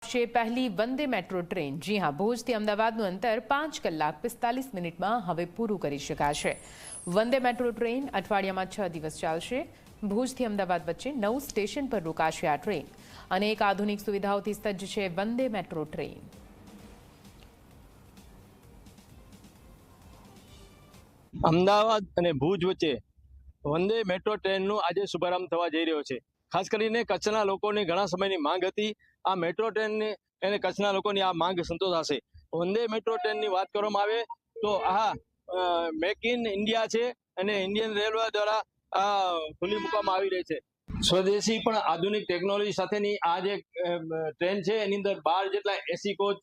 આવશે પહેલી વંદે metro train. જી હા, ભુજથી અમદાવાદનું અંતર 5 કલાક 45 મિનિટમાં હવે પૂરું કરી શકાશે। વંદે મેટ્રો ટ્રેન અઠવાડિયામાં 6 દિવસ ચાલશે। ભુજથી અમદાવાદ વચ્ચે 9 સ્ટેશન પર રોકાશે આ ટ્રેન। અનેક આધુનિક સુવિધાઓથી સજ્જ છે વંદે મેટ્રો ટ્રેન। અમદાવાદ અને ભુજ વચ્ચે વંદે મેટ્રો ટ્રેનનો આજે શુભારંભ થવા જઈ રહ્યો છે। ખાસ કરીને કચ્છના લોકોની ઘણા સમયની માંગ હતી। આ મેટ્રો ટ્રેનને અને કચ્છના લોકોની આ માંગ સંતોષાશે। વંદે મેટ્રો ટ્રેનની વાત કરવામાં આવે તો આ મેક ઇન ઇન્ડિયા છે અને ઇન્ડિયન રેલવે દ્વારા આ ખુલ્લી મૂકવામાં આવી રહી છે। સ્વદેશી પણ આધુનિક ટેકનોલોજી સાથેની આ જે ટ્રેન છે એની અંદર 12 જેટલા એસી કોચ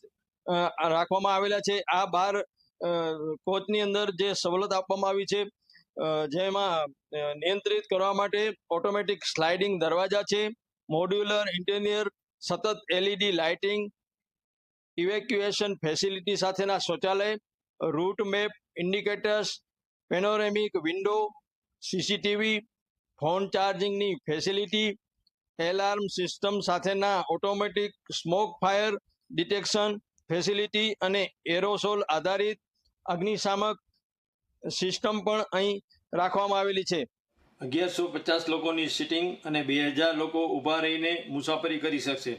રાખવામાં આવેલા છે। આ 12 કોચની અંદર જે સવલત આપવામાં આવી છે જેમાં નિયંત્રિત કરવા માટે ઓટોમેટિક સ્લાઇડિંગ દરવાજા છે, મોડ્યુલર ઇન્ટિરિયર, સતત એલઈડી લાઇટિંગ, ઇવેક્યુએશન ફેસિલિટી સાથેના શૌચાલય, route map, indicators, panoramic window, CCTV, phone ચાર્જિંગની ફેસિલિટી, એલાર્મ સિસ્ટમ સાથેના automatic smoke fire detection facility અને એરોસોલ આધારિત અગ્નિશામક સિસ્ટમ પણ અહીં રાખવામાં આવેલી છે। 1150 લોકોની સીટિંગ અને 2000 લોકો ઊભા રહીને મુસાફરી કરી શકશે।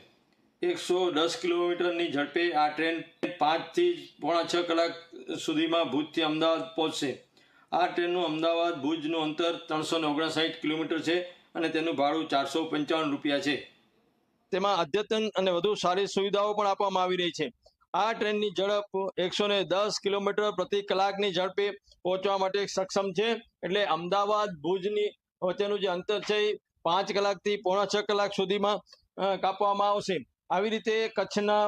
110 કિલોમીટરની ઝડપે આ ટ્રેન 5 થી પોણા 6 કલાક સુધીમાં ભુજથી અમદાવાદ પહોંચશે। આ ટ્રેનનું અમદાવાદ ભુજનું અંતર 359 કિલોમીટર છે અને તેનું ભાડું 455 રૂપિયા છે। તેમાં અદ્યતન અને વધુ સારી સુવિધાઓ પણ આપવામાં આવી રહી છે। આ ટ્રેનની ઝડપ 110 કિલોમીટર પ્રતિ કલાકની ઝડપે પહોંચવા માટે સક્ષમ છે। એટલે અમદાવાદ ભુજની વચ્ચેનું જે અંતર છે એ 5 કલાકથી પોણા 6 કલાક સુધીમાં કાપવામાં આવશે। આવી રીતે કચ્છના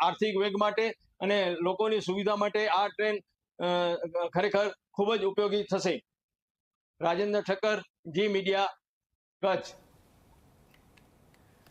આર્થિક વેગ માટે અને લોકોની સુવિધા માટે આ ટ્રેન ખરેખર ખૂબ જ ઉપયોગી થશે। રાજેન્દ્ર ઠક્કર, જી મીડિયા, કચ્છ।